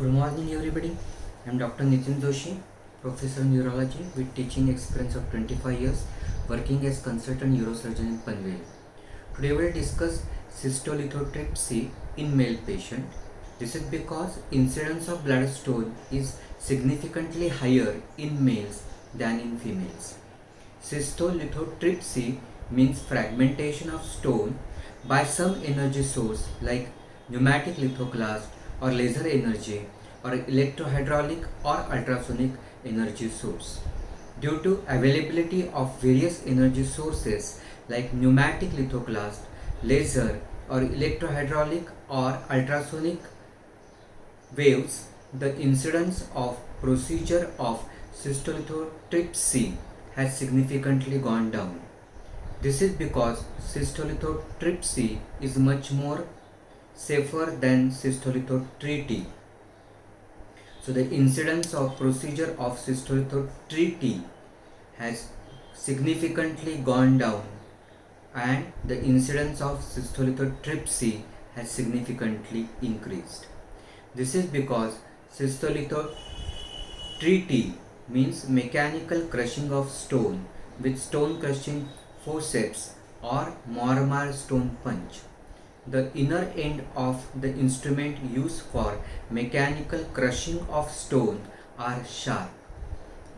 Good morning, everybody. I am Dr. Nitin Joshi, Professor of Neurology with teaching experience of 25 years, working as consultant neurosurgeon in Panvel. Today we will discuss cystolithotripsy in male patient. This is because incidence of bladder stone is significantly higher in males than in females. Cystolithotripsy means fragmentation of stone by some energy source like pneumatic lithoclast or laser energy or electrohydraulic or ultrasonic energy source. Due to availability of various energy sources like pneumatic lithoclast, laser or electrohydraulic or ultrasonic waves, the incidence of procedure of cystolithotripsy has significantly gone down. This is because cystolithotripsy is much more safer than cystolithotrity. So the incidence of procedure of cystolithotrity has significantly gone down and the incidence of cystolithotripsy has significantly increased. This is because cystolithotrity means mechanical crushing of stone with stone crushing forceps or Mormar stone punch. The inner end of the instrument used for mechanical crushing of stone are sharp.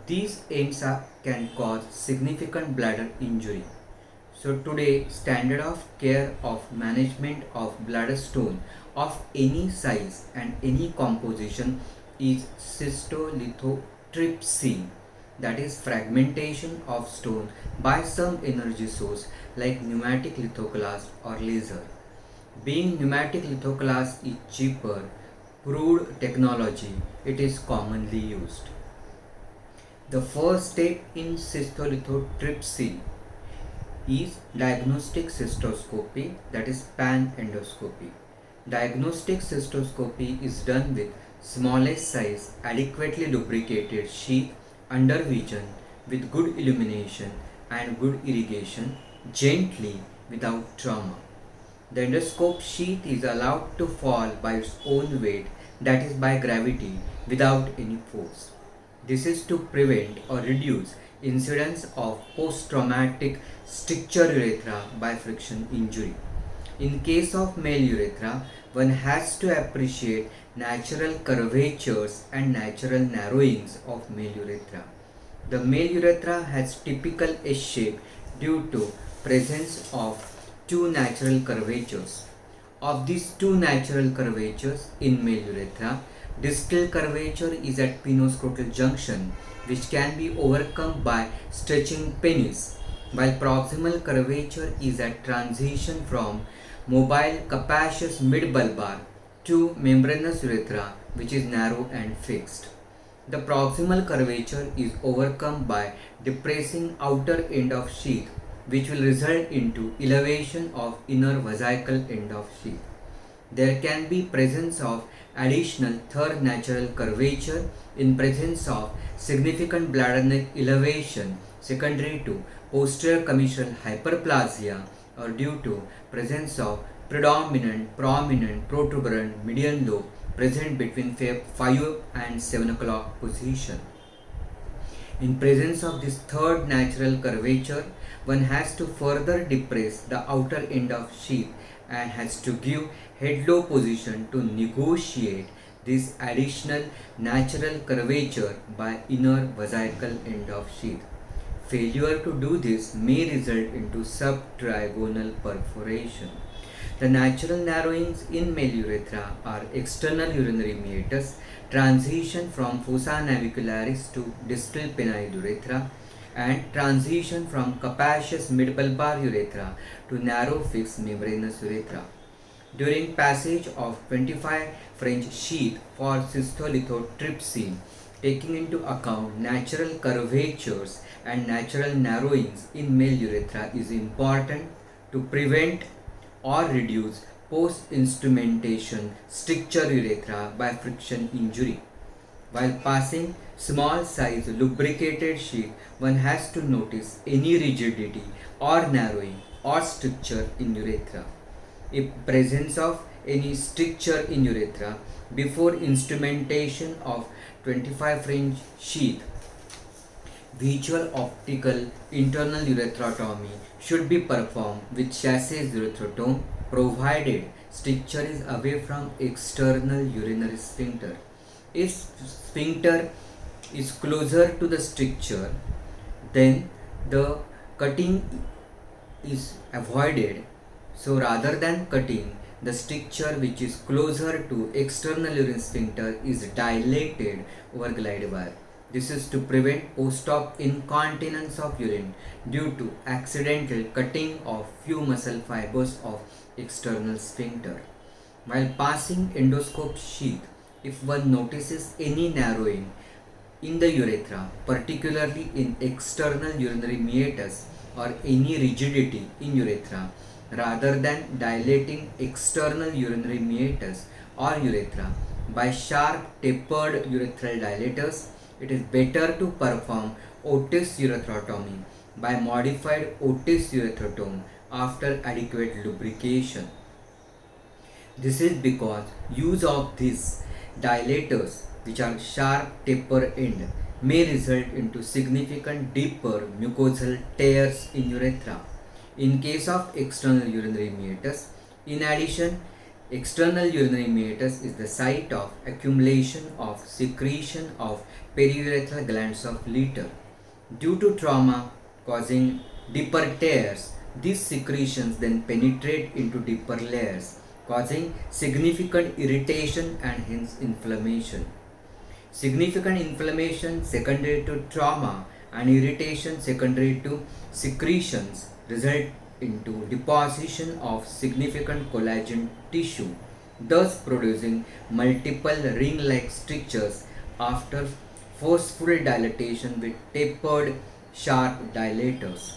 These ends can cause significant bladder injury. So today, standard of care of management of bladder stone of any size and any composition is cystolithotripsy, that is fragmentation of stone by some energy source like pneumatic lithoclast or laser. Being pneumatic lithoclast is cheaper, proved technology, it is commonly used. The first step in cystolithotripsy is diagnostic cystoscopy, that is pan endoscopy. Diagnostic cystoscopy is done with smallest size, adequately lubricated sheath under vision with good illumination and good irrigation, gently without trauma. The endoscope sheath is allowed to fall by its own weight, that is by gravity, without any force. This is to prevent or reduce incidence of post-traumatic stricture urethra by friction injury. In case of male urethra, one has to appreciate natural curvatures and natural narrowings of male urethra. The male urethra has typical S shape due to presence of two natural curvatures. Of these two natural curvatures in male urethra, distal curvature is at penoscrotal junction, which can be overcome by stretching penis, while proximal curvature is at transition from mobile capacious mid-bulbar to membranous urethra, which is narrow and fixed. The proximal curvature is overcome by depressing outer end of sheath, which will result into elevation of inner vesical end of sheath. There can be presence of additional third natural curvature in presence of significant bladder neck elevation secondary to posterior commissural hyperplasia or due to presence of predominant prominent protuberant median lobe present between 5 and 7 o'clock position. In presence of this third natural curvature, one has to further depress the outer end of sheath and has to give head-low position to negotiate this additional natural curvature by inner vesical end of sheath. Failure to do this may result into subtrigonal perforation. The natural narrowings in male urethra are external urinary meatus, transition from fossa navicularis to distal penile urethra, and transition from capacious midbulbar urethra to narrow fixed membranous urethra. During passage of 25 French sheath for cystolithotripsy, taking into account natural curvatures and natural narrowings in male urethra is important to prevent or reduce post-instrumentation stricture urethra by friction injury. While passing small size lubricated sheath, one has to notice any rigidity or narrowing or stricture in urethra. If presence of any stricture in urethra before instrumentation of 25 French sheath. Visual optical internal urethrotomy should be performed with chassis urethrotomy provided stricture is away from external urinary sphincter. If sphincter is closer to the stricture, then the cutting is avoided. So rather than cutting, the stricture which is closer to external urine sphincter is dilated over glide wire. This is to prevent post-op incontinence of urine due to accidental cutting of few muscle fibers of external sphincter. While passing endoscope sheath, if one notices any narrowing in the urethra, particularly in external urinary meatus or any rigidity in urethra, rather than dilating external urinary meatus or urethra by sharp tapered urethral dilators, it is better to perform Otis urethrotomy by modified Otis urethrotomy after adequate lubrication. This is because use of these dilators, which are sharp taper end, may result into significant deeper mucosal tears in urethra. In case of external urinary meatus, in addition, external urinary meatus is the site of accumulation of secretion of periurethral glands of Leiter. Due to trauma causing deeper tears, these secretions then penetrate into deeper layers, causing significant irritation and hence inflammation. Significant inflammation secondary to trauma and irritation secondary to secretions result into deposition of significant collagen tissue, thus producing multiple ring-like strictures after forceful dilatation with tapered sharp dilators.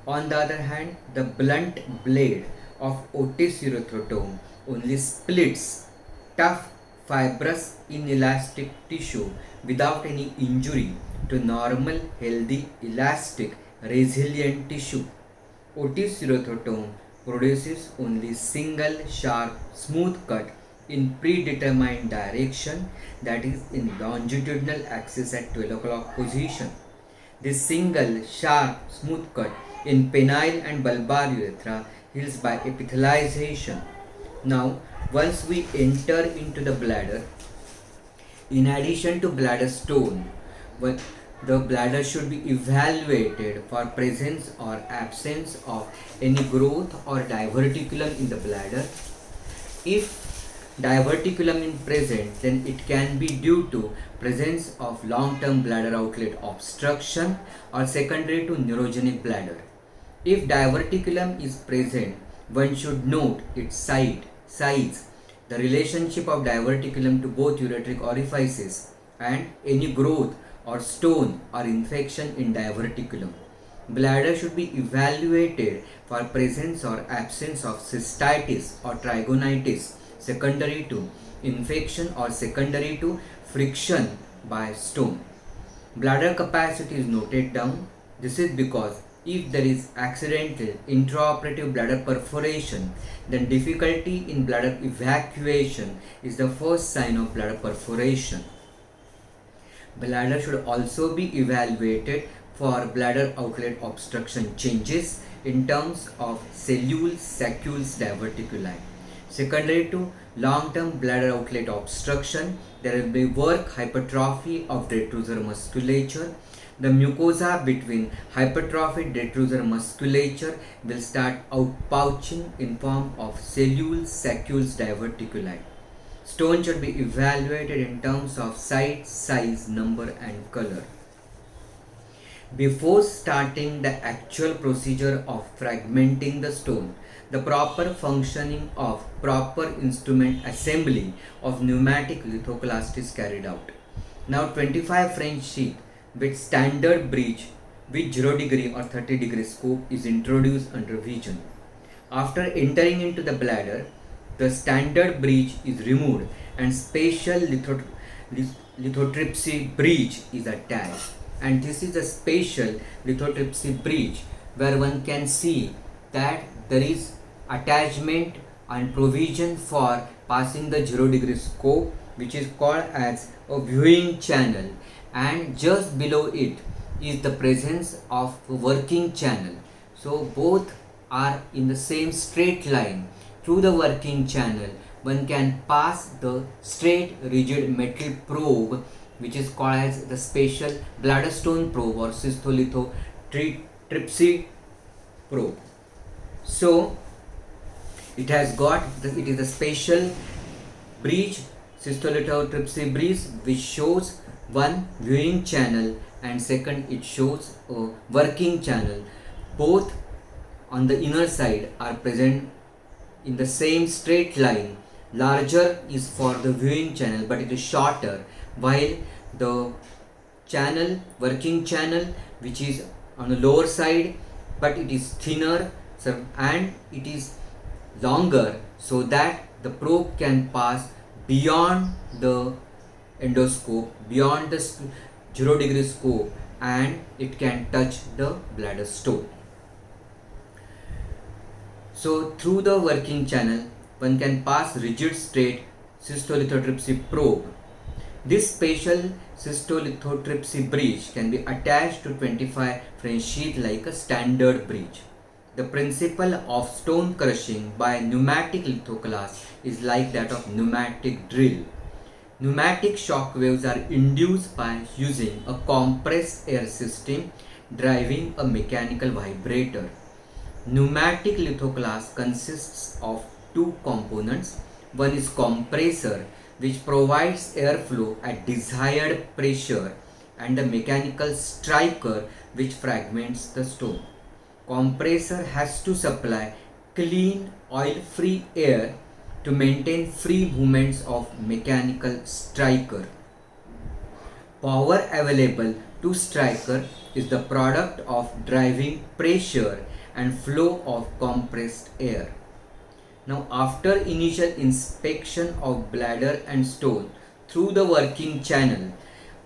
On the other hand, the blunt blade of Otis urethrotomy only splits tough fibrous inelastic tissue without any injury to normal healthy elastic resilient tissue. Otis urethrotomy produces only single sharp smooth cut in predetermined direction, that is in longitudinal axis at 12 o'clock position. This single sharp smooth cut in penile and bulbar urethra heals by epithelialization. Now, once we enter into the bladder, in addition to bladder stone, the bladder should be evaluated for presence or absence of any growth or diverticulum in the bladder. If diverticulum is present, then it can be due to presence of long-term bladder outlet obstruction or secondary to neurogenic bladder. If diverticulum is present, one should note its size, the relationship of diverticulum to both ureteric orifices, and any growth or stone or infection in diverticulum. Bladder should be evaluated for presence or absence of cystitis or trigonitis secondary to infection or secondary to friction by stone. Bladder capacity is noted down. This is because if there is accidental intraoperative bladder perforation, then difficulty in bladder evacuation is the first sign of bladder perforation. Bladder should also be evaluated for bladder outlet obstruction changes in terms of cellules, saccules, diverticuli. Secondary to long-term bladder outlet obstruction, there will be work hypertrophy of detrusor musculature. The mucosa between hypertrophied detrusor musculature will start outpouching in form of cellules, saccules, diverticuli. Stone should be evaluated in terms of site, size, number and color. Before starting the actual procedure of fragmenting the stone, the proper functioning of proper instrument assembly of pneumatic lithoclast is carried out. Now 25 French sheath with standard breech with 0 degree or 30 degree scope is introduced under vision. After entering into the bladder, the standard breech is removed and spatial lithotripsy breech is attached. And this is a spatial lithotripsy breech where one can see that there is attachment and provision for passing the 0 degree scope, which is called as a viewing channel, and just below it is the presence of a working channel. So both are in the same straight line. Through the working channel, one can pass the straight rigid metal probe, which is called as the special bladder stone probe or cystolithotripsy probe. So it has got it is a special breech, cystolithotripsy breech, which shows one viewing channel, and second it shows a working channel. Both on the inner side are present in the same straight line. Larger is for the viewing channel, but it is shorter, while the channel, working channel, which is on the lower side, but it is thinner and it is longer, so that the probe can pass beyond the endoscope, beyond the 0 degree scope, and it can touch the bladder stone. So through the working channel, one can pass rigid straight cystolithotripsy probe. This special cystolithotripsy breech can be attached to 25 French sheath like a standard breech. The principle of stone crushing by pneumatic lithoclast is like that of pneumatic drill. Pneumatic shock waves are induced by using a compressed air system driving a mechanical vibrator. Pneumatic lithoclast consists of two components. One is compressor, which provides airflow at desired pressure, and a mechanical striker, which fragments the stone. Compressor has to supply clean oil-free air to maintain free movements of mechanical striker. Power available to striker is the product of driving pressure and flow of compressed air. Now, after initial inspection of bladder and stone through the working channel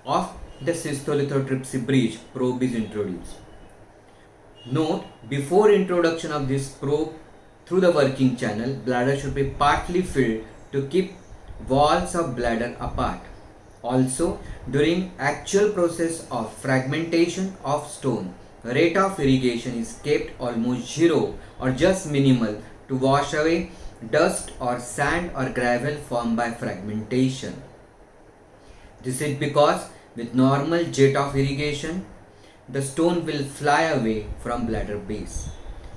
of the cystolithotripsy breech, probe is introduced. Note, before introduction of this probe through the working channel, bladder should be partly filled to keep walls of bladder apart. Also, during actual process of fragmentation of stone, rate of irrigation is kept almost zero or just minimal to wash away dust or sand or gravel formed by fragmentation. This is because with normal jet of irrigation, the stone will fly away from bladder base.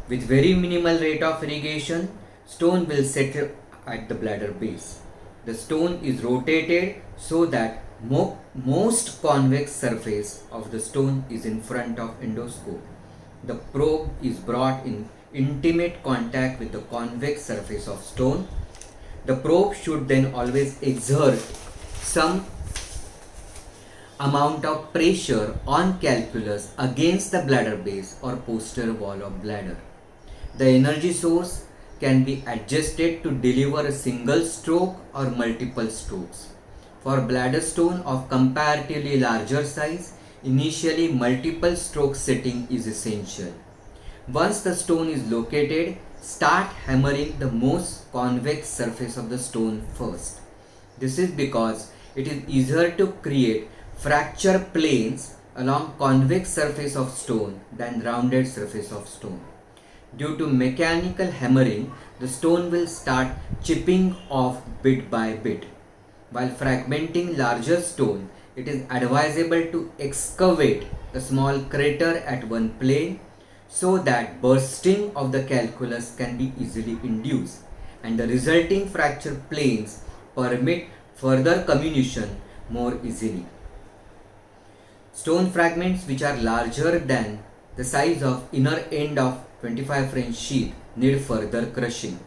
With very minimal rate of irrigation, stone will settle at the bladder base. The stone is rotated so that most convex surface of the stone is in front of endoscope. The probe is brought in intimate contact with the convex surface of stone. The probe should then always exert some amount of pressure on calculus against the bladder base or posterior wall of bladder. The energy source can be adjusted to deliver a single stroke or multiple strokes. For bladder stone of comparatively larger size, initially multiple stroke setting is essential. Once the stone is located, start hammering the most convex surface of the stone first. This is because it is easier to create fracture planes along convex surface of stone than rounded surface of stone. Due to mechanical hammering, the stone will start chipping off bit by bit. While fragmenting larger stone, it is advisable to excavate a small crater at one plane so that bursting of the calculus can be easily induced, and the resulting fracture planes permit further comminution more easily. Stone fragments which are larger than the size of inner end of 25 French sheath need further crushing.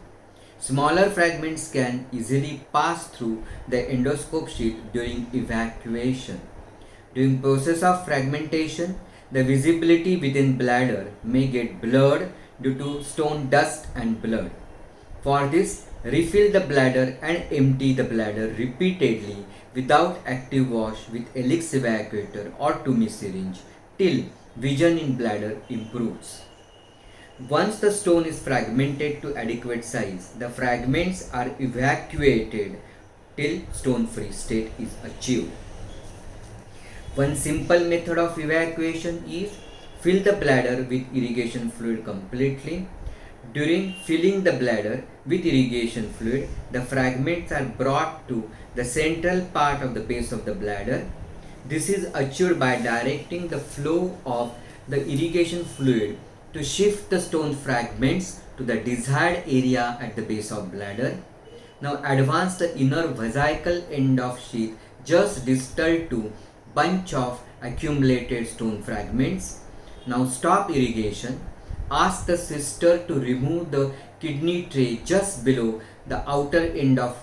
Smaller fragments can easily pass through the endoscope sheath during evacuation. During process of fragmentation, the visibility within bladder may get blurred due to stone dust and blood. For this, refill the bladder and empty the bladder repeatedly without active wash with Elix evacuator or Toumey syringe till vision in bladder improves. Once the stone is fragmented to adequate size, the fragments are evacuated till stone-free state is achieved. One simple method of evacuation is fill the bladder with irrigation fluid completely. During filling the bladder with irrigation fluid, the fragments are brought to the central part of the base of the bladder. This is achieved by directing the flow of the irrigation fluid to shift the stone fragments to the desired area at the base of bladder. Now advance the inner vesical end of sheath just distal to bunch of accumulated stone fragments. Now stop irrigation. Ask the sister to remove the kidney tray just below the outer end of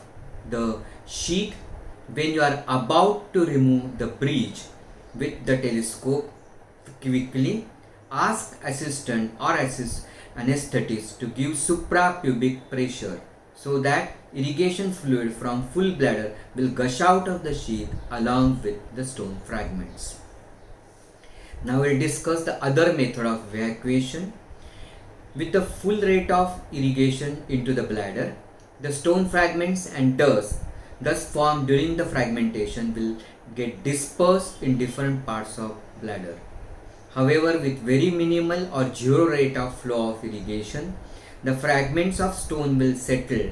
the sheath. When you are about to remove the breech with the telescope, quickly ask assistant or anesthetist to give suprapubic pressure so that irrigation fluid from full bladder will gush out of the sheath along with the stone fragments. Now we'll discuss the other method of evacuation. With the full rate of irrigation into the bladder, the stone fragments and dust thus formed during the fragmentation will get dispersed in different parts of bladder. However, with very minimal or zero rate of flow of irrigation, the fragments of stone will settle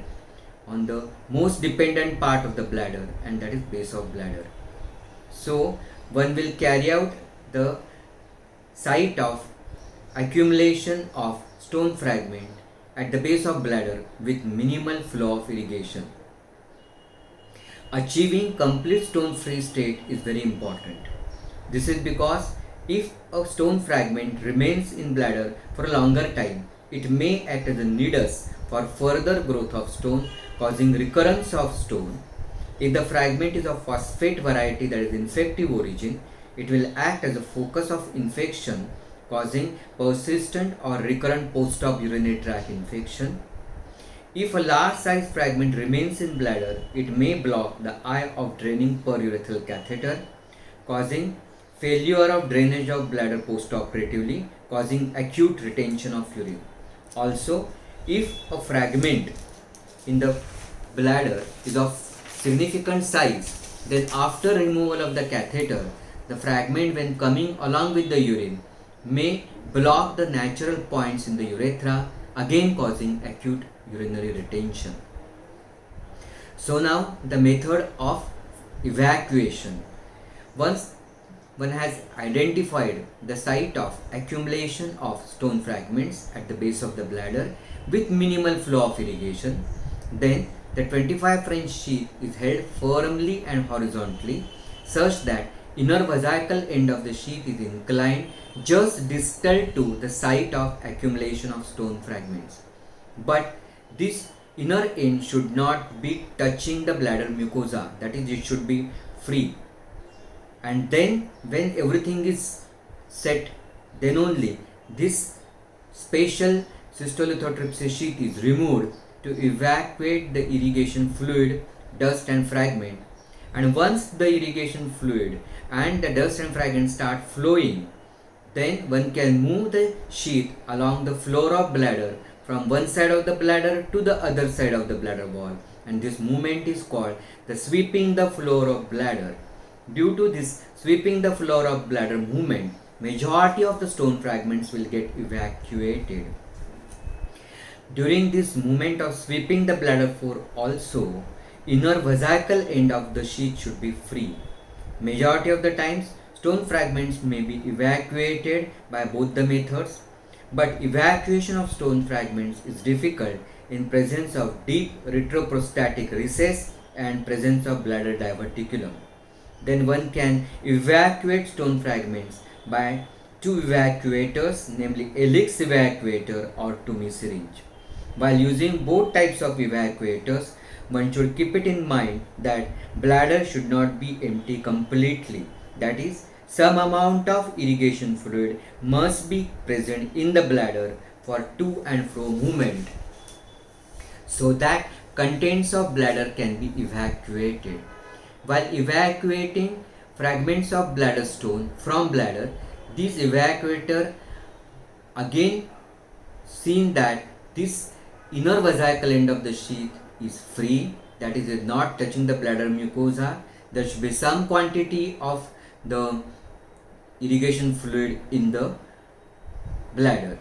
on the most dependent part of the bladder, and that is base of bladder. So one will carry out the site of accumulation of stone fragment at the base of bladder with minimal flow of irrigation. Achieving complete stone free state is very important. This is because if a stone fragment remains in bladder for a longer time, it may act as a nidus for further growth of stone, causing recurrence of stone. If the fragment is of phosphate variety that is infective origin, it will act as a focus of infection, causing persistent or recurrent post-op urinary tract infection. If a large size fragment remains in bladder, it may block the eye of draining perurethral catheter, causing failure of drainage of bladder post-operatively, causing acute retention of urine. Also, if a fragment in the bladder is of significant size, then after removal of the catheter, the fragment when coming along with the urine may block the natural points in the urethra, again causing acute urinary retention. So now the method of evacuation. Once one has identified the site of accumulation of stone fragments at the base of the bladder with minimal flow of irrigation, then the 25 French sheath is held firmly and horizontally such that inner vesical end of the sheath is inclined just distal to the site of accumulation of stone fragments. But this inner end should not be touching the bladder mucosa, that is, it should be free. And then when everything is set, then only this special cystolithotripsy sheath is removed to evacuate the irrigation fluid, dust and fragment. And once the irrigation fluid and the dust and fragment start flowing, then one can move the sheath along the floor of bladder from one side of the bladder to the other side of the bladder wall, and this movement is called the sweeping the floor of bladder. Due to this sweeping the floor of bladder movement, majority of the stone fragments will get evacuated. During this movement of sweeping the bladder floor also, inner vesical end of the sheath should be free. Majority of the times, stone fragments may be evacuated by both the methods, but evacuation of stone fragments is difficult in presence of deep retroprostatic recess and presence of bladder diverticulum. Then one can evacuate stone fragments by two evacuators, namely Elix evacuator or Toumi syringe. While using both types of evacuators, one should keep it in mind that bladder should not be empty completely. That is, some amount of irrigation fluid must be present in the bladder for to and fro movement so that contents of bladder can be evacuated. While evacuating fragments of bladder stone from bladder, these evacuator again seen that this inner vesical end of the sheath is free, that is not touching the bladder mucosa. There should be some quantity of the irrigation fluid in the bladder.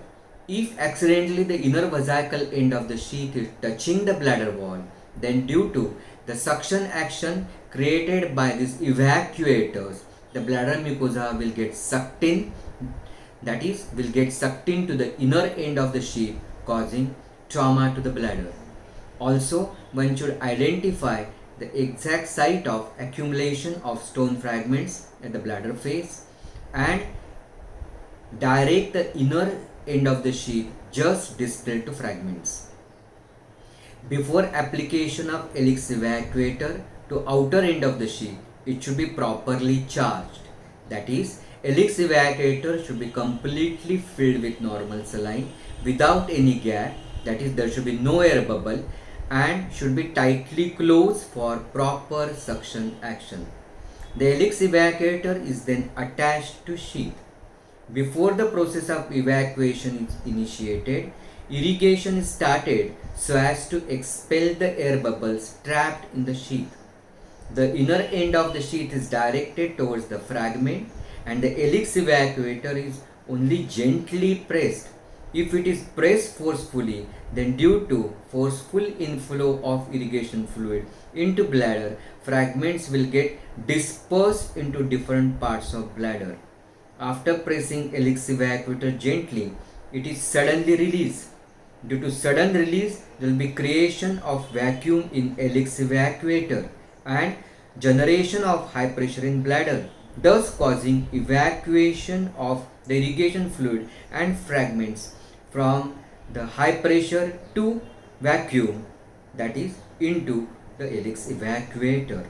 If accidentally the inner vesical end of the sheath is touching the bladder wall, then due to the suction action created by these evacuators, the bladder mucosa will get sucked in, that is, will get sucked into the inner end of the sheath, causing trauma to the bladder. Also, one should identify the exact site of accumulation of stone fragments at the bladder face and direct the inner end of the sheath just distal to fragments. Before application of Elix evacuator to outer end of the sheath, it should be properly charged. That is, Elix evacuator should be completely filled with normal saline without any gap, that is, there should be no air bubble, and should be tightly closed for proper suction action. The Elix evacuator is then attached to sheath. Before the process of evacuation is initiated, irrigation is started so as to expel the air bubbles trapped in the sheath. The inner end of the sheath is directed towards the fragment and the Elix evacuator is only gently pressed. If it is pressed forcefully, then due to forceful inflow of irrigation fluid into bladder, fragments will get dispersed into different parts of bladder. After pressing Elix evacuator gently, it is suddenly released. Due to sudden release, there will be creation of vacuum in Elix evacuator and generation of high pressure in bladder, thus causing evacuation of the irrigation fluid and fragments from the high pressure to vacuum, that is, into the Elix evacuator.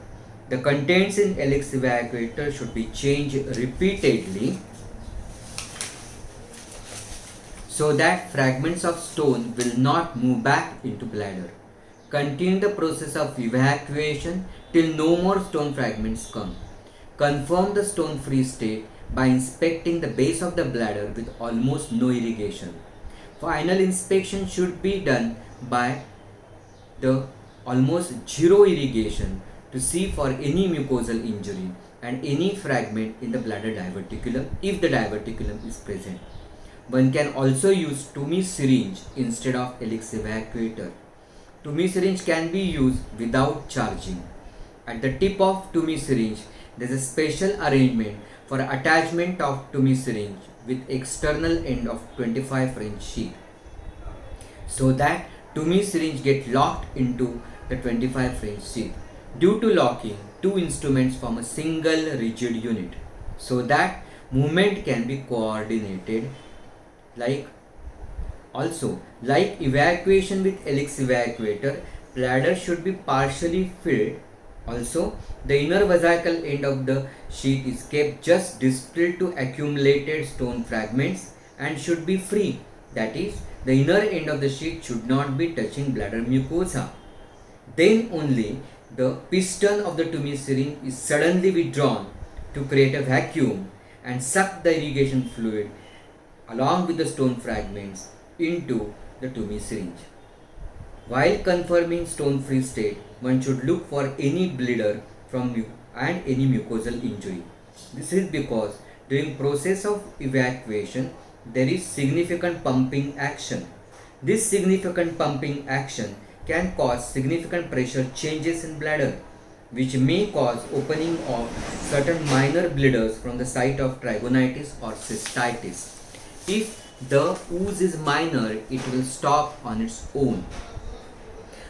The contents in Elix evacuator should be changed repeatedly so that fragments of stone will not move back into bladder. Continue the process of evacuation till no more stone fragments come. Confirm the stone free state by inspecting the base of the bladder with almost no irrigation. Final inspection should be done by the almost zero irrigation to see for any mucosal injury and any fragment in the bladder diverticulum if the diverticulum is present. One can also use Toomey syringe instead of Elix evacuator. Toomey syringe can be used without charging. At the tip of Toomey syringe, there is a special arrangement for attachment of Toomey syringe with external end of 25 French sheath, so that Toomey syringe get locked into the 25 French sheath. Due to locking, two instruments form a single rigid unit, so that movement can be coordinated. Like evacuation with Elix evacuator, bladder should be partially filled. Also, the inner vesical end of the sheath is kept just distal to accumulated stone fragments and should be free. That is, the inner end of the sheath should not be touching bladder mucosa. Then only the piston of the Toomey syringe is suddenly withdrawn to create a vacuum and suck the irrigation fluid along with the stone fragments into the Toomey syringe. While confirming stone free state, one should look for any bleeder and any mucosal injury. This is because during process of evacuation, there is significant pumping action. This significant pumping action can cause significant pressure changes in bladder, which may cause opening of certain minor bleeders from the site of trigonitis or cystitis. If the ooze is minor, it will stop on its own.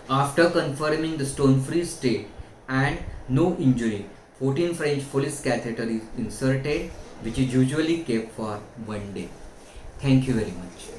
After confirming the stone-free state and no injury, 14 French Foley's catheter is inserted, which is usually kept for 1 day. Thank you very much.